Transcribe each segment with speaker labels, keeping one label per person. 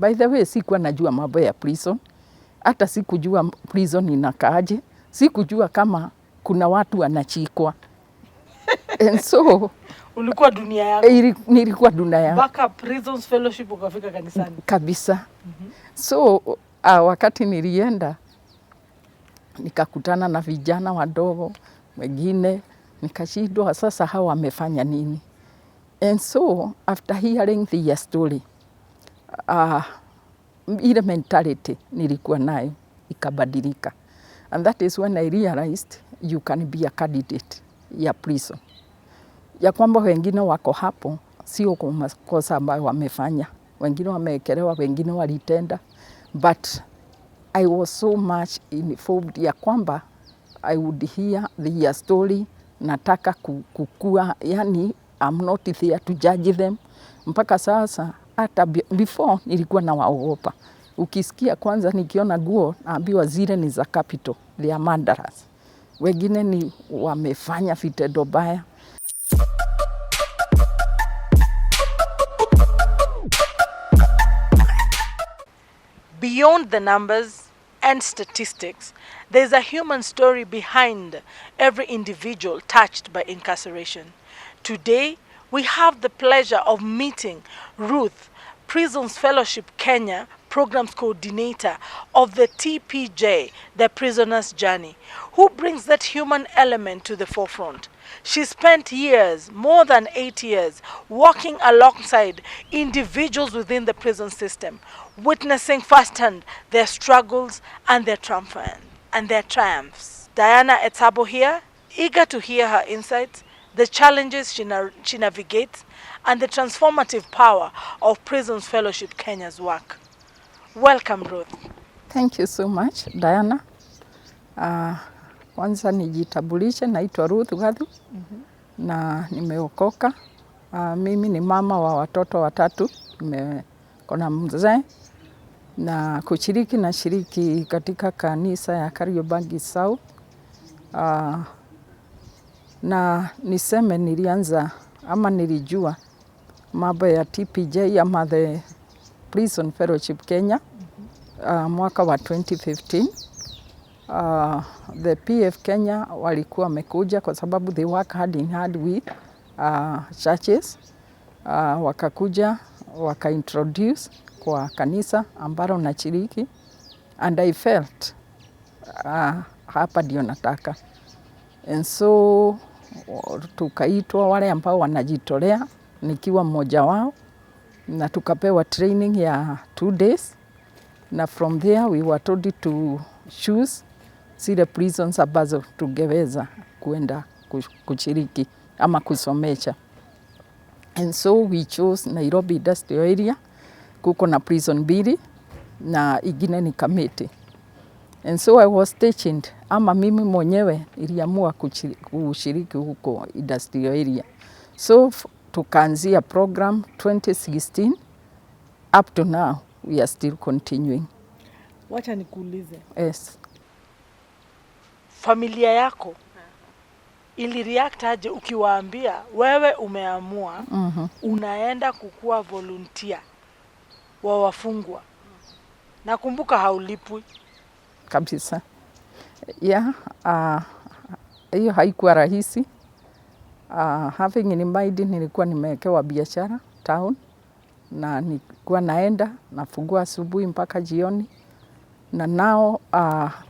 Speaker 1: By the way, sikuwa najua mambo ya prison. Hata sikujua prison inakaaje. Sikujua kama kuna watu wanachikwa. And so
Speaker 2: ulikuwa dunia yako.
Speaker 1: Nilikuwa dunia yangu.
Speaker 2: Baka Prisons Fellowship ukafika kanisani.
Speaker 1: Kabisa. So wakati nilienda nikakutana na vijana wadogo wengine, nikashindwa sasa hawa wamefanya nini. And so after hearing their story, ile mentality nilikuwa nayo ikabadilika. And that is when I realized you can be a candidate ya prison. Ya kwamba wengine wako hapo sio kwa makosa ambayo wamefanya. Wengine wameekelewa, wengine walitenda. But I was so much involved ya kwamba I would hear their story. Nataka kukua, yani I'm not there to judge them. Mpaka sasa, hata before nilikuwa na waogopa. Ukisikia kwanza nikiona nguo naambiwa zile ni za capital, they are murderers. Wengine ni wamefanya vitendo baya.
Speaker 2: Beyond the numbers and statistics, there's a human story behind every individual touched by incarceration. Today, we have the pleasure of meeting Ruth, Prisons Fellowship Kenya Programs Coordinator of the TPJ, the Prisoner's Journey, who brings that human element to the forefront. She spent years, more than 8 years, working alongside individuals within the prison system, witnessing firsthand their struggles and their triumphs. Diana Etabo here, eager to hear her insights, the challenges she navigates, and the transformative power of Prisons Fellowship Kenya's work. Welcome, Ruth.
Speaker 1: Thank you so much, Diana. Kwanza nijitambulishe, naitwa Ruth'S. Na nimeokoka. Mimi ni mama wa watoto watatu. Kuna mzee na nashiriki katika kanisa ya Kariobangi South. Na niseme nilianza ama nilijua mambo ya TPJ ama the Prison Fellowship Kenya mwaka wa 2015. The PF Kenya walikuwa wamekuja kwa sababu they work hand in hand with churches. Wakakuja wakaintroduce kwa kanisa ambalo nashiriki, and I felt hapa ndio nataka. And so tukaitwa wale ambao wanajitolea, nikiwa mmoja wao, na tukapewa training ya 2 days, na from there we were told to choose zile prisons ambazo tungeweza kuenda kushiriki ama kusomesha. And so we chose Nairobi Industrial Area. Kuko na prison mbili na ingine ni Kamiti. And so I was stationed, ama mimi mwenyewe niliamua kushiriki huko Industrial Area. So tukaanzia program 2016 up to now we are still continuing.
Speaker 2: Wacha nikuulize.
Speaker 1: Yes.
Speaker 2: Familia yako ili react aje ukiwaambia wewe umeamua unaenda kukua volunteer wa wafungwa? Nakumbuka haulipwi
Speaker 1: kabisa. Yeah, hiyo haikuwa rahisi. Having in mind nilikuwa nimewekewa biashara town, na nilikuwa naenda nafungua asubuhi mpaka jioni, na nao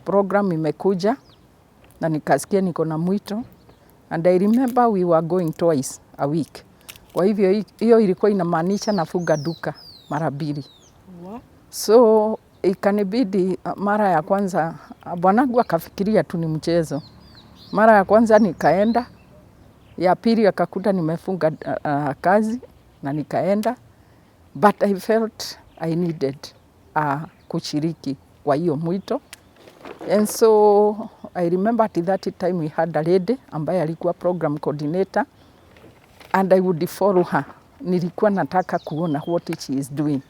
Speaker 1: program imekuja na nikasikia niko na mwito, and I remember we were going twice a week. Kwa hivyo hiyo ilikuwa inamaanisha nafunga duka mara 2. So ikanibidi mara ya kwanza bwanangu akafikiria tu ni mchezo. Mara ya kwanza nikaenda, ya pili akakuta nimefunga kazi na nikaenda, but I felt I needed kushiriki kwa hiyo mwito. And so I remember at that time we had a lady ambaye alikuwa program coordinator, and I would follow her. Nilikuwa nataka kuona what she is doing.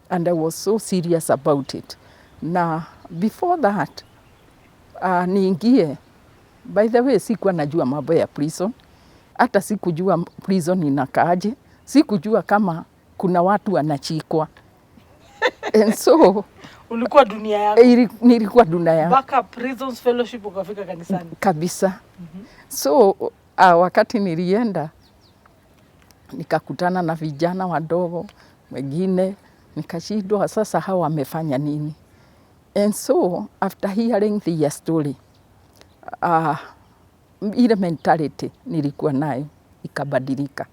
Speaker 1: And I was so serious about it. Na before that, niingie, by the way, sikuwa najua mambo ya prison. Hata sikujua prison inakaaje. Sikujua kama kuna watu wanachikwa. And so
Speaker 2: ulikuwa dunia yako.
Speaker 1: Nilikuwa dunia yangu.
Speaker 2: Baka Prisons Fellowship ukafika kanisani.
Speaker 1: Kabisa. So wakati nilienda nikakutana na vijana wadogo wengine, nikashindwa sasa hawa wamefanya nini. And so after hearing the story, ile mentality nilikuwa nayo ikabadilika.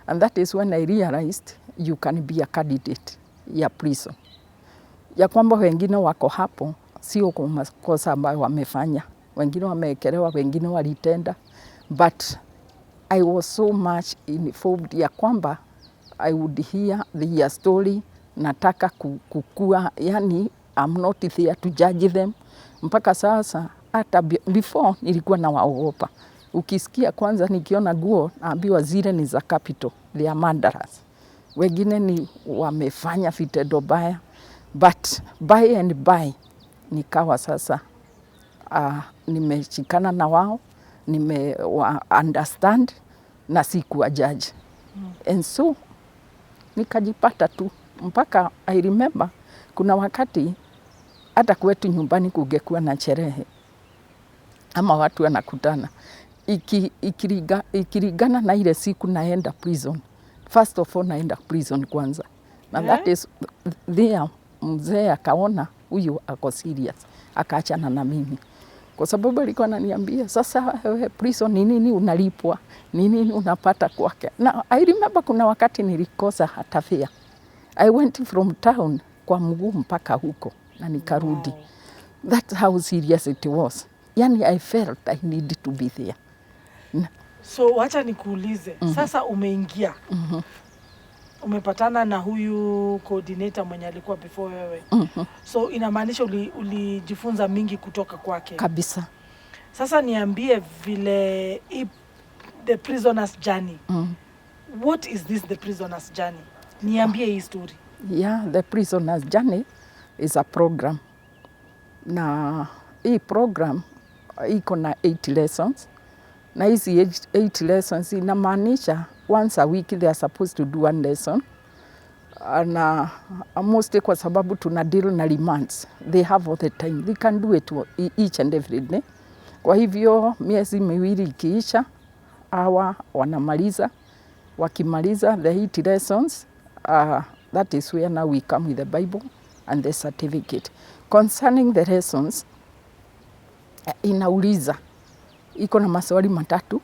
Speaker 1: And that is when I realized you can be a candidate ya prison. Ya kwamba wengine wako hapo sio kwa makosa ambayo wamefanya. Wengine wamekelewa, wengine walitenda. But I was so much involved ya kwamba I would hear the story, nataka kukua, yani I'm not there to judge them. Mpaka sasa, hata before nilikuwa na waogopa. Ukisikia kwanza nikiona nguo, naambiwa zile ni za capital, they are murderers. Wengine ni wamefanya vitendo baya. But by and by, nikawa sasa, nimeshikana na wao, understand na sikuwa judge. And so, nikajipata tu. Mpaka I remember, kuna wakati hata kwetu nyumbani kungekuwa na sherehe ama watu wanakutana. Ikirigana na ile siku naenda prison. First of all naenda prison kwanza. And that is there, mzee akaona huyu ako serious. Akaachana na mimi. Kwa sababu alikuwa ananiambia, sasa wewe prison ni nini unalipwa? Ni nini unapata kwake? Na I remember kuna wakati nilikosa hata fare. I went from town kwa mguu mpaka huko na nikarudi. Wow. That's how serious it was. Yani I felt I needed to be there.
Speaker 2: So wacha nikuulize, sasa umeingia. Umepatana na huyu coordinator mwenye alikuwa before wewe. So inamaanisha ulijifunza mingi kutoka kwake.
Speaker 1: Kabisa.
Speaker 2: Sasa niambie vile the prisoner's journey. What is this the prisoner's journey? Niambie hii story.
Speaker 1: Yeah, the prisoner's journey is a program. Na hii program iko na 8 lessons. Na hizi 8 lessons inamaanisha once a week they are supposed to do 1 lesson. Na mostly kwa sababu tuna deal na remands. They have all the time. They can do it each and every day. Kwa hivyo miezi miwili ikiisha, hawa wanamaliza. Wakimaliza the 8 lessons, that is where now we come with the Bible and the certificate. Concerning the lessons, inauliza, iko na maswali matatu.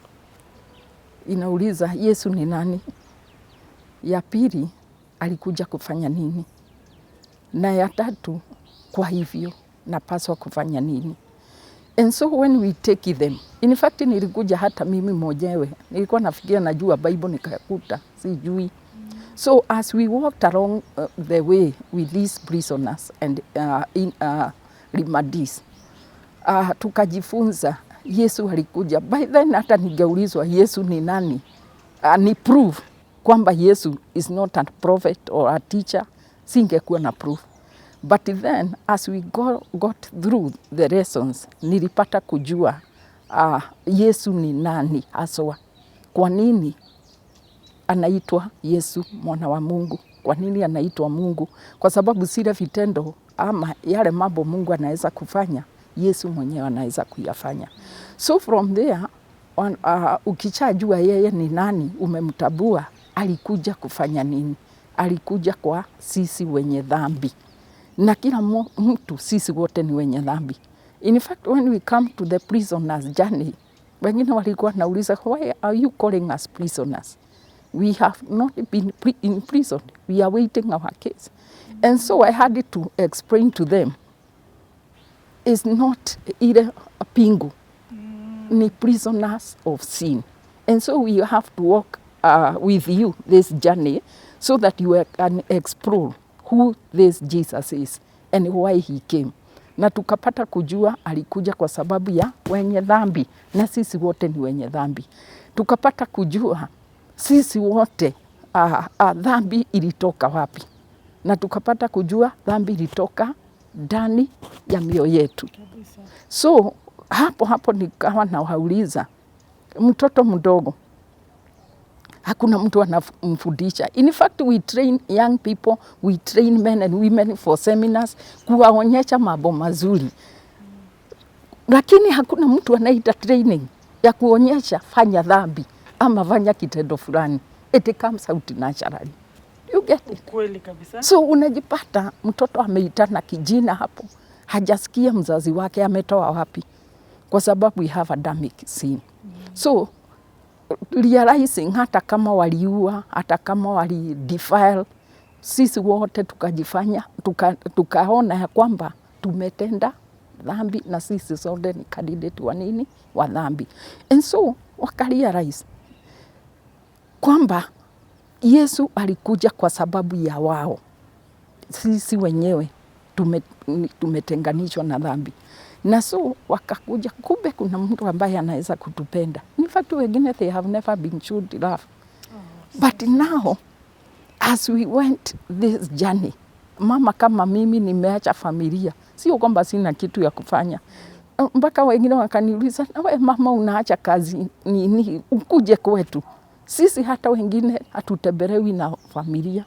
Speaker 1: Inauliza Yesu ni nani? Ya pili, alikuja kufanya nini? Na ya tatu, kwa hivyo napaswa kufanya nini? And so when we take them, in fact nilikuja hata mimi mwenyewe, nilikuwa nafikiria najua Bible nikakuta, sijui. So as we walked along the way with these prisoners and remandees, tukajifunza Yesu alikuja. By then hata ningeulizwa Yesu ni nani? Ni proof kwamba Yesu is not a prophet or a teacher, singekuwa na proof. But then as we got through the lessons, nilipata kujua Yesu ni nani haswa. Kwa nini anaitwa Yesu mwana wa Mungu? Kwa nini anaitwa Mungu? Kwa sababu sile vitendo ama yale mambo Mungu anaweza kufanya, Yesu mwenyewe anaweza kuyafanya. So from there, ukichajua yeye ni nani, umemtabua, alikuja kufanya nini? Alikuja kwa sisi wenye dhambi. Na kila mtu sisi wote ni wenye dhambi. In fact, when we come to the prisoner's journey, wengine walikuwa nauliza, why are you calling us prisoners? We have not been in prison. We are waiting our case. And so I had to explain to them, it's not either a pingu, ni prisoners of sin. And so we have to walk with you this journey so that you can explore who this Jesus is and why he came. Na tukapata kujua alikuja kwa sababu ya wenye dhambi, na sisi wote ni wenye dhambi. Tukapata kujua sisi wote dhambi ilitoka wapi. Na tukapata kujua dhambi ilitoka ndani ya mioyo yetu. So hapo nikawa nawauliza, mtoto mdogo hakuna mtu anamfundisha. In fact, we train young people, we train men and women for seminars, kuwaonyesha mambo mazuri. Lakini hakuna mtu anaita training ya kuonyesha fanya dhambi ama fanya kitendo fulani. It comes out naturally. You get it?
Speaker 2: Kweli kabisa.
Speaker 1: So unajipata mtoto ameitana kijina hapo, hajasikia mzazi wake ametoa wapi, kwa sababu we have Adamic sin. So realizing hata kama waliua, hata kama walidefile, sisi wote tukajifanya, tukaona ya kwamba tumetenda dhambi na sisi sote ni candidate wa nini? Wa dhambi. And so wakarealize kwamba Yesu alikuja kwa sababu ya wao. Sisi wenyewe tumetenganishwa na dhambi. Na so wakakuja, kumbe kuna mtu ambaye anaweza kutupenda. In fact, wengine they have never been showed love. But now, as we went this journey, mama kama mimi nimeacha familia. Sio kwamba sina kitu ya kufanya. Mpaka wengine wakaniuliza, nawe mama unaacha kazi nini ukuje kwetu? Sisi hata wengine hatutembelewi na familia.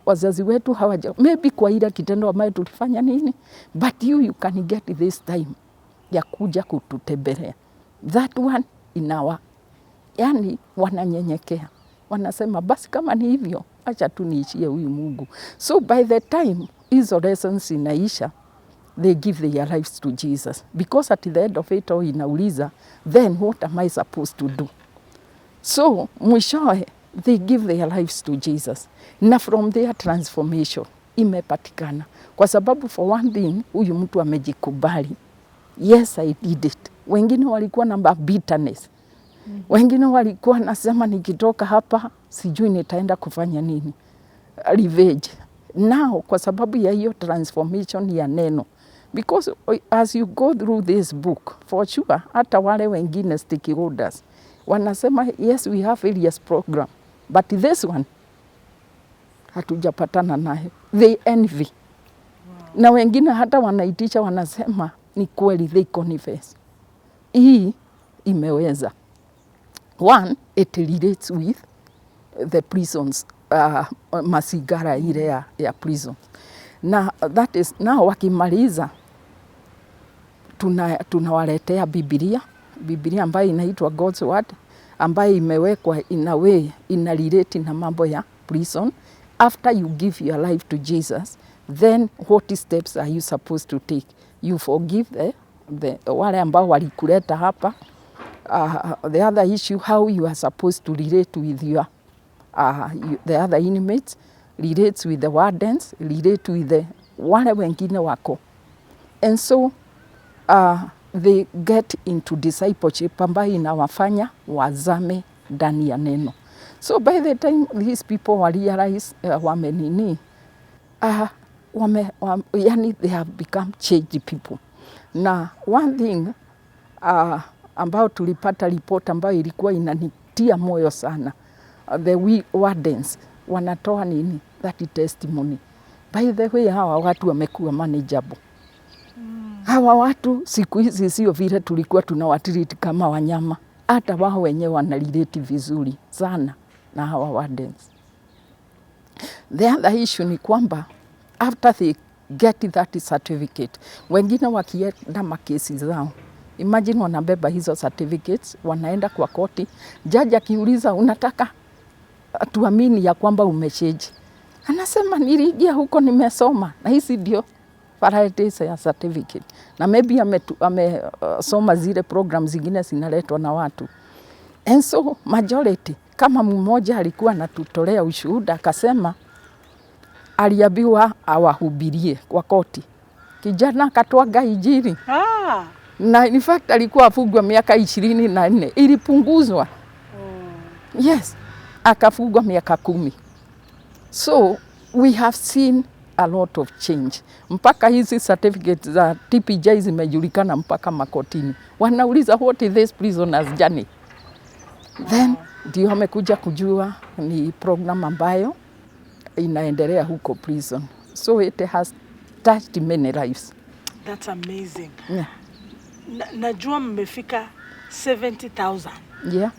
Speaker 1: Wazazi wetu hawaja, maybe kwa ile kitendo ambayo tulifanya nini, but you can get this time ya kuja kututembelea. That one in our, yani wananyenyekea. Wanasema basi kama ni hivyo, acha tu niishie huyu Mungu. So by the time hizo lessons inaisha, they give their lives to Jesus. Because at the end of it all inauliza, then what am I supposed to do? So mwishowe, they give their lives to Jesus. Na from their transformation imepatikana. Kwa sababu for one thing, huyu mtu amejikubali. Yes, I did it. Wengine walikuwa na bitterness. Wengine walikuwa nasema nikitoka hapa, sijui nitaenda kufanya nini. Revenge. Now, kwa sababu ya hiyo transformation ya neno. Because as you go through this book, for sure, hata wale wengine stakeholders, wanasema, yes, we have various program, but this one, hatujapatana nayo. They envy. Wow. Na wengine hata wanaitisha wanasema, ni kweli, they confess. Hii imeweza. One, it relates with the prisons, masigara ile ya prison. Na that is, now wakimaliza, tunawaletea Biblia ambayo inaitwa God's Word, ambayo imewekwa in a way, ina relate na mambo ya prison. After you give your life to Jesus, then what steps are you supposed to take? You forgive wale ambao walikuleta hapa. The other issue, how you are supposed to relate with your the other inmates, relate with the wardens, relate with the wale wengine wako. And so they get into discipleship ambayo inawafanya wazame ndani ya neno. So by the time these people realize wamenini, yani they have become changed people. Na one thing ambao tulipata report ambayo ilikuwa inanitia moyo sana, the wardens wanatoa nini, that testimony. By the way, hawa watu wamekuwa manageable. Hawa watu siku hizi sio vile tulikuwa tunawatreat kama wanyama. Hata wao wenyewe wanarelate vizuri sana na hawa wardens. The other issue ni kwamba after they get that certificate, wengine wakienda makesi zao, imagine wanabeba hizo certificates, wanaenda kwa koti, jaji akiuliza unataka tuamini ya kwamba umesheji. Anasema niliingia huko nimesoma na hizi ndio varieties ya certificate. Na maybe amesoma zile programs zingine zinaletwa na watu. And so majority, kama mmoja alikuwa anatutolea ushuhuda akasema aliambiwa awahubirie kwa koti. Kijana akatwaga Injili. Na in fact alikuwa afungwa miaka 24, ilipunguzwa. Yes, akafungwa miaka 10. So we have seen a lot of change. Mpaka hizi certificates za TPJ zimejulikana mpaka makotini. Wanauliza what is this prisoner's journey? Then ndio wamekuja kujua ni program ambayo inaendelea huko prison. So it has touched many lives.
Speaker 2: That's amazing.
Speaker 1: Yeah.
Speaker 2: Najua mmefika 70,000.
Speaker 1: Yeah.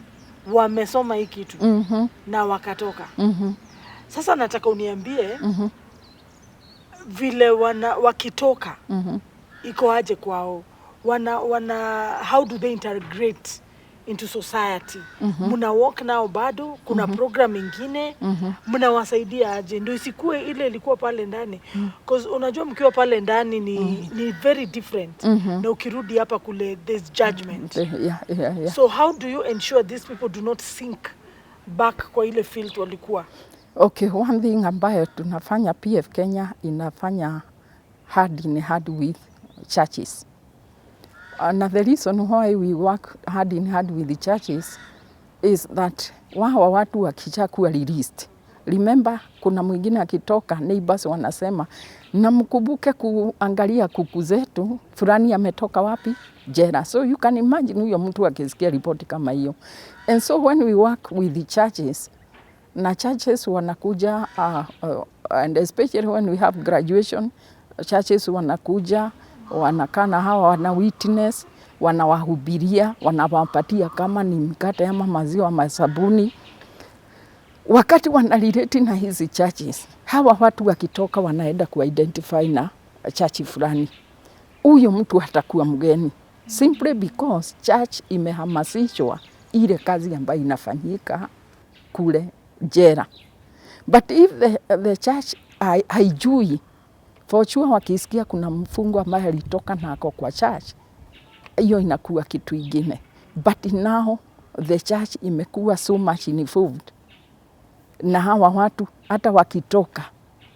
Speaker 2: wamesoma hii kitu na wakatoka. Sasa nataka uniambie vile wakitoka iko aje kwao, how do they integrate into society? Muna walk nao bado, kuna program ingine mnawasaidia aje ndio isikue ile ilikuwa pale ndani? Because unajua mkiwa pale ndani ni very different na ukirudi hapa kule there's judgment.
Speaker 1: Yeah.
Speaker 2: So how do you ensure these people do not sink back kwa ile field walikuwa?
Speaker 1: Okay, one thing ambayo tunafanya, PF Kenya inafanya hard in hard with churches. And the reason why we work hard in hard with the churches is that wao watu wakishakuwa released. Remember, kuna mwingine akitoka, neighbors wanasema, na mkumbuke kuangalia kuku zetu, fulani ametoka wapi? Jela. So you can imagine huyo mtu akisikia ripoti kama hiyo. And so when we work with the churches, na churches wanakuja, and especially when we have graduation, churches wanakuja, wanakaa na hawa, wana witness, wanawahubiria, wanawapatia kama ni mkate ama maziwa ama sabuni. Wakati wanalireti na hizi churches, hawa watu wakitoka wanaenda kuidentify na church fulani. Huyo mtu hatakuwa mgeni. Simply because church imehamasishwa ile kazi ambayo inafanyika kule jela. But if the church haijui, for sure wakisikia kuna mfungwa ambaye alitoka na ako kwa church, hiyo inakuwa kitu ingine. But now the church imekuwa so much involved. Na hawa watu hata wakitoka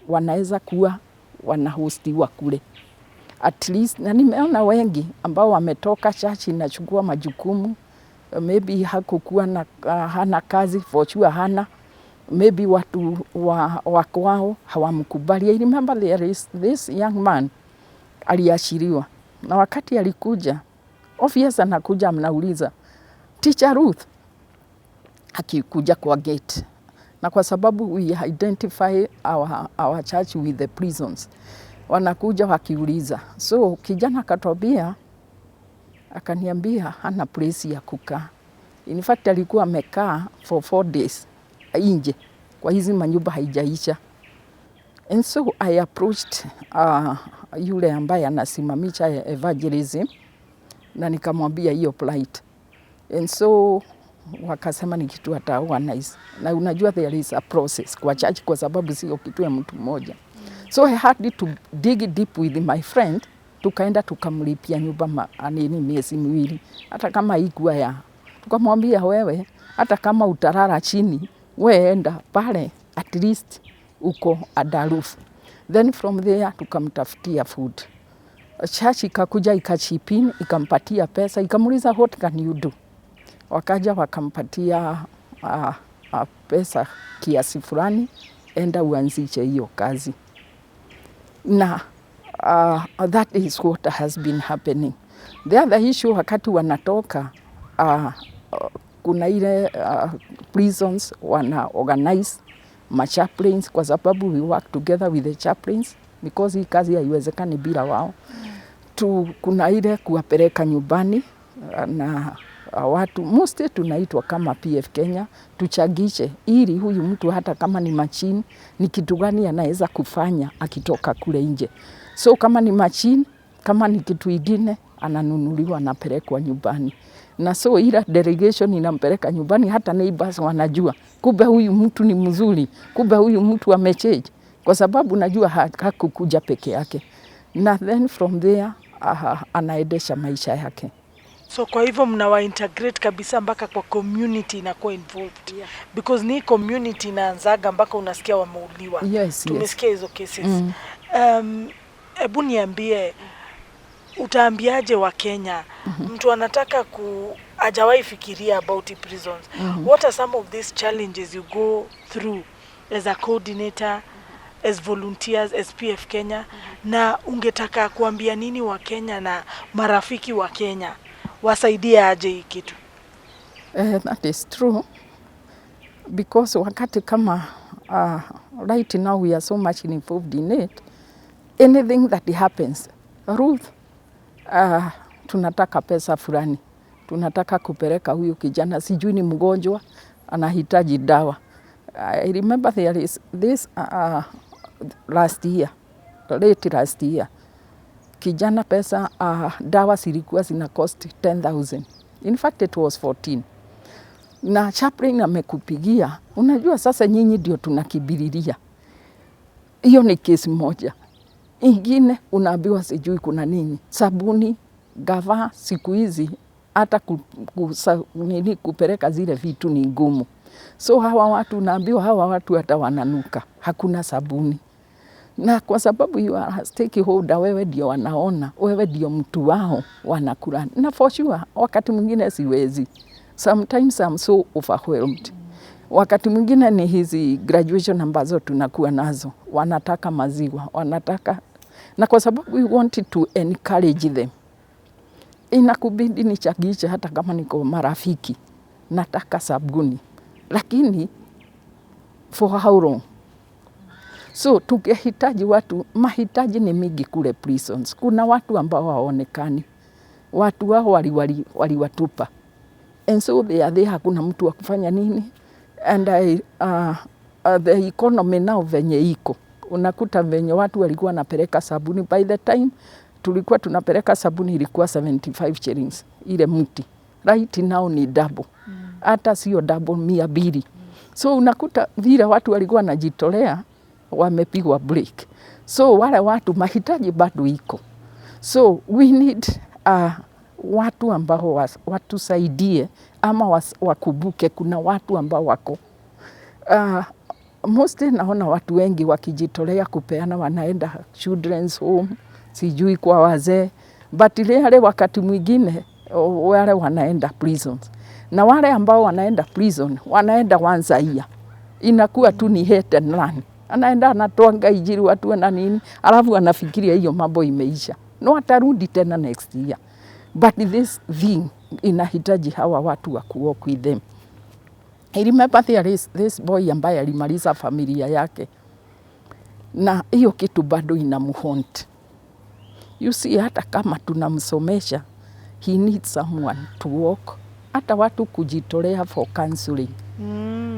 Speaker 1: wanaweza kuwa wanahostiwa kule. At least, na nimeona wengi ambao wametoka church inachukua majukumu, maybe hakukuwa na hana kazi, for sure hana, maybe watu wako wao hawamkubali. I remember there is this young man aliashiriwa, na wakati alikuja, obvious anakuja mnauliza, Teacher Ruth, akikuja kwa gate. Na kwa sababu we identify our church with the prisons, wanakuja wakiuliza. So kijana akatwambia, akaniambia hana place ya kukaa. In fact alikuwa amekaa for 4 days nje kwa hizi manyumba haijaisha. And so I approached yule ambaye anasimamisha evangelism na nikamwambia hiyo plight. And so wakasema ni kitu ataorganize. Na unajua there is a process kwa church kwa sababu sio kitu ya mtu mmoja. So I had to dig deep with my friend, tukaenda tukamlipia nyumba miezi miwili. Hata kama haikuwa ya. Tukamwambia wewe, hata kama utarara chini, wewe enda pale, at least uko adarufu. Then from there tukamtafutia food. Church ikakuja ikachipin, ikampatia pesa, ikamuliza what can you do? Wakaja wakampatia pesa kiasi fulani, enda uanzishe hiyo kazi. Na that is what has been happening. The other issue wakati wanatoka, kuna ile prisons wana organize chaplains kwa sababu we work together with the chaplains because hii kazi haiwezekani bila wao. Kuna ile kuwapeleka nyumbani na watu mostly tunaitwa kama PF Kenya tuchagishe ili huyu mtu hata kama ni machine ni kitu gani anaweza kufanya akitoka kule nje. So kama ni machine, kama ni kitu ingine ananunuliwa anapelekwa nyumbani. Na so ila delegation inampeleka nyumbani, hata neighbors wanajua kumbe huyu mtu ni mzuri, kumbe huyu mtu amechange kwa sababu najua hakukuja peke yake. Na then from there anaendesha maisha yake.
Speaker 2: So kwa hivyo mnawa integrate kabisa mpaka kwa community inakuwa involved. Yeah. Because ni community inaanzaga mpaka unasikia wameuliwa.
Speaker 1: Yes,
Speaker 2: tumesikia hizo cases. Ebu niambie, utaambiaje wa Kenya, mtu anataka hajawahi fikiria about the prisons. What are some of these challenges you go through as a coordinator, as volunteers, as PF Kenya? Na ungetaka kuambia nini wa Kenya na marafiki wa Kenya wasaidie aje hii kitu?
Speaker 1: That is true. Because wakati kama right now we are so much involved in it, anything that happens, Ruth, tunataka pesa fulani, tunataka kupeleka huyu kijana, sijui ni mgonjwa, anahitaji dawa. I remember there is this late last year, kijana pesa, dawa zilikuwa zina cost 10,000. In fact it was 14. Na chaplain amekupigia, unajua sasa nyinyi ndio tunakibiriria. Hiyo ni kesi moja. Ingine unaambiwa sijui kuna nini. Sabuni, gava siku hizi hata kupeleka zile vitu ni ngumu. So hawa watu unaambiwa hawa watu hata wananuka. Hakuna sabuni. Na kwa sababu you are stakeholder, wewe ndio wanaona, wewe ndio mtu wao wanakula. Na for sure, wakati mwingine siwezi. Sometimes I'm so overwhelmed. Wakati mwingine ni hizi graduation ambazo tunakuwa nazo. Wanataka maziwa, wanataka. Na kwa sababu we wanted to encourage them. Inakubidi nichagishe hata kama niko marafiki. Nataka sabuni. Lakini, for how long? So, tukihitaji watu, mahitaji ni mingi kule prisons. Kuna watu ambao hawaonekani. Watu wao waliwatupa. And so they are there, hakuna mtu wa kufanya nini. And the economy now venye iko. Unakuta venye watu walikuwa napeleka sabuni. By the time tulikuwa tunapeleka sabuni ilikuwa 75 shillings. Ile mti. Right now ni double. Hata sio double, 200. So unakuta vile watu walikuwa najitolea, wamepigwa break. So wale watu mahitaji bado iko. So we need watu ambao watusaidie ama wakubuke kuna watu ambao wako. Mostly naona watu wengi wakijitolea kupeana, wanaenda children's home, sijui kwa wazee. But ile wakati mwingine wale wanaenda prisons. Na wale ambao wanaenda prison, wanaenda once a year. Inakuwa tu ni hate and run. Anaenda anatoanga ijiri watu na nini, alafu anafikiria hiyo mambo imeisha. No, atarudi tena next year. But this thing inahitaji hawa watu wa kuwalk with them. I remember there is this boy ambaye alimaliza familia yake. Na hiyo kitu bado inamuhaunt. You see, hata kama tunamsomesha, he needs someone to walk. Hata watu kujitolea for counseling.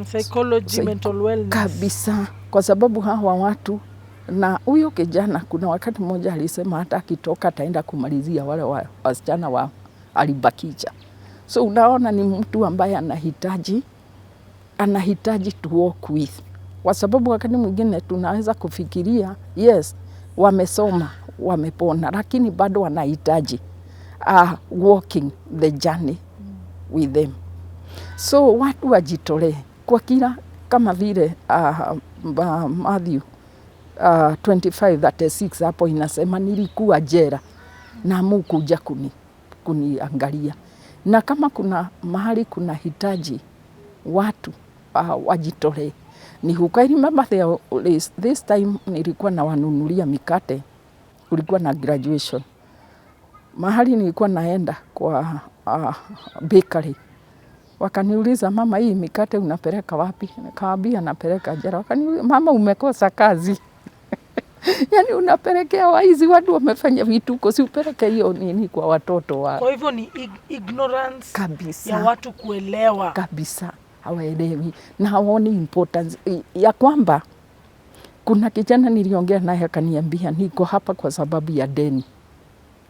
Speaker 2: Psychology, mental wellness.
Speaker 1: Kabisa. Kwa sababu hawa watu, na huyo kijana kuna wakati mmoja alisema hata akitoka ataenda kumalizia wale wasichana wa alibakicha. So unaona ni mtu ambaye anahitaji to walk with. Kwa sababu wakati mwingine tunaweza kufikiria, yes, wamesoma, wamepona, lakini bado wanahitaji walking the journey with them. So watu wajitolee kwa kila, kama vile Matthew 25:36 hapo inasema nilikuwa jela na mkuja kuniangalia. Na kama kuna mahali kuna hitaji watu wajitolee. Ni huko. I remember this time nilikuwa na wanunulia mikate, kulikuwa na graduation. Mahali nilikuwa naenda kwa bakery. Wakaniuliza, mama, hii mikate unapeleka wapi? Nikawaambia napeleka jela. Wakaniuliza, mama, umekosa kazi. Yani unapelekea waizi, watu wamefanya vituko, si upeleke hiyo nini kwa watoto wao.
Speaker 2: Kwa hivyo ni ignorance
Speaker 1: kabisa
Speaker 2: ya watu kuelewa.
Speaker 1: Kabisa, hawaelewi na hawaoni importance ya kwamba kuna kijana niliongea naye akaniambia niko hapa kwa sababu ya deni.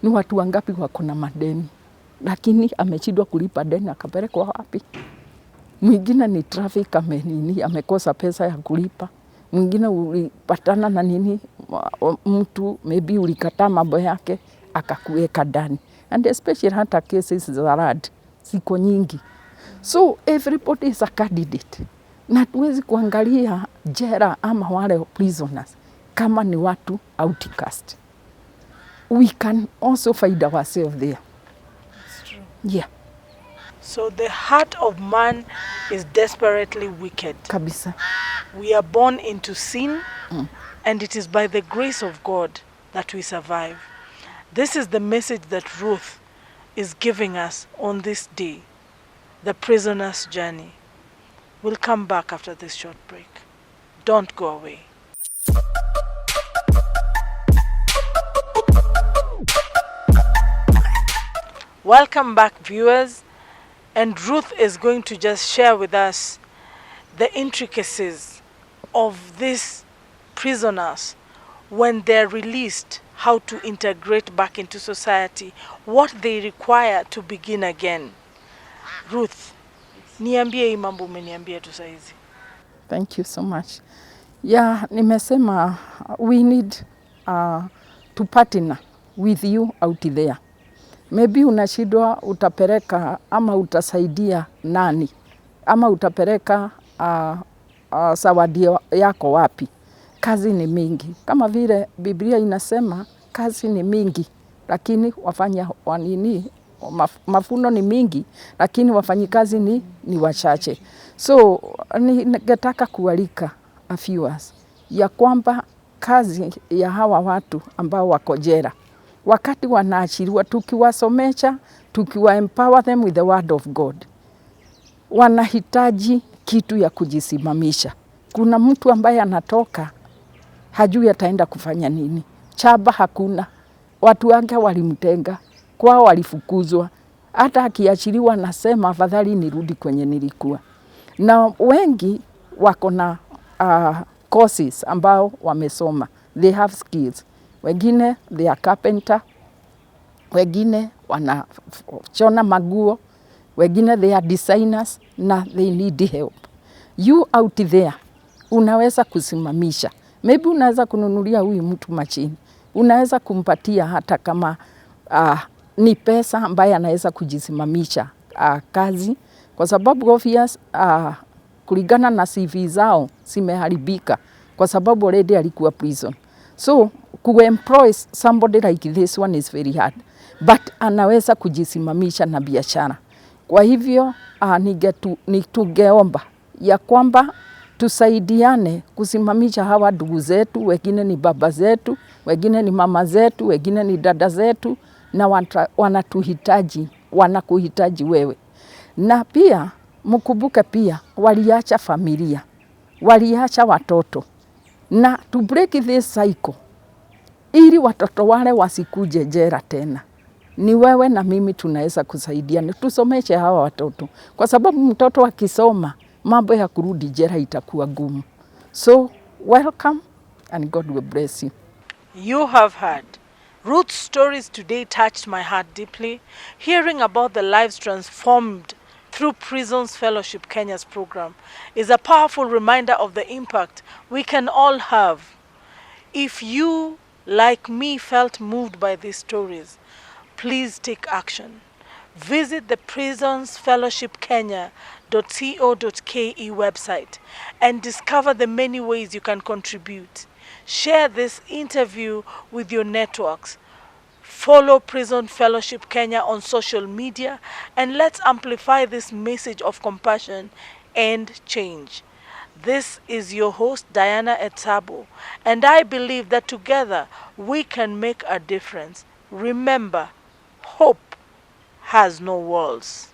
Speaker 1: Ni watu wangapi wako na madeni? Lakini ameshindwa kulipa deni, akapelekwa wapi? Mwingine ni traffic amekosa pesa ya kulipa. Mwingine ulipatana na nini, mtu maybe ulikataa mambo yake akakuweka ndani. And especially hata cases za rad ziko nyingi. So everybody is a candidate. Na tuwezi kuangalia jela ama wale prisoners kama ni watu outcast. We can also find ourselves there.
Speaker 2: That's true.
Speaker 1: Yeah.
Speaker 2: So the heart of man is desperately wicked.
Speaker 1: Kabisa.
Speaker 2: We are born into sin, and it is by the grace of God that we survive. This is the message that Ruth is giving us on this day, the prisoner's journey. We'll come back after this short break. Don't go away. Welcome back, viewers. And Ruth is going to just share with us the intricacies of these prisoners when they're released, how to integrate back into society, what they require to begin again. Ruth, niambie hii mambo umeniambia tu saizi.
Speaker 1: Thank you so much. Yeah, nimesema we need to partner with you out there. Maybe unashindwa utapeleka ama utasaidia nani ama utapeleka zawadi yako wapi. Kazi ni mingi. Kama vile Biblia inasema kazi ni mingi, lakini wafanya wanini mafuno ni mingi, lakini wafanyikazi ni wachache. So ningetaka kualika viewers ya kwamba kazi ya hawa watu ambao wako jela, wakati wanaachiliwa, tukiwasomesha, tukiwa empower them with the word of God, wanahitaji kitu ya kujisimamisha. Kuna mtu ambaye anatoka hajui ataenda kufanya nini. Chaba hakuna. Watu wake walimtenga, kwao walifukuzwa. Hata akiachiliwa nasema afadhali nirudi kwenye nilikuwa. Na wengi wako na courses ambao wamesoma. They have skills. Wengine they are carpenter, wengine wanachona maguo, wengine they are designers na they need help. You out there unaweza kusimamisha. Maybe unaweza kununulia huyu mtu machini. Unaweza kumpatia hata kama ni pesa ambaye anaweza kujisimamisha kazi, kwa sababu obvious kulingana na CV zao zimeharibika kwa sababu already alikuwa prison. So kuemploy somebody like this one is very hard, but anaweza kujisimamisha na biashara. Kwa hivyo tungeomba ya kwamba tusaidiane kusimamisha hawa ndugu zetu, wengine ni baba zetu, wengine ni mama zetu, wengine ni dada zetu, na wanatuhitaji, wanakuhitaji wewe. Na pia mkumbuke pia waliacha familia, waliacha watoto, na to break this cycle ili watoto wale wasikuje jela tena, ni wewe na mimi tunaweza kusaidiana, tusomeshe hawa watoto, kwa sababu mtoto akisoma mambo ya kurudi jela itakuwa gumu. So welcome and God will bless you.
Speaker 2: You have heard. Ruth's stories today touched my heart deeply. Hearing about the lives transformed through Prisons Fellowship Kenya's program is a powerful reminder of the impact we can all have. If you, like me, felt moved by these stories, please take action. Visit the Prisons Fellowship Kenya.co.ke website and discover the many ways you can contribute. Share this interview with your networks. Follow Prison Fellowship Kenya on social media, and let's amplify this message of compassion and change. This is your host, Diana Etsabo, and I believe that together we can make a difference. Remember, hope has no walls.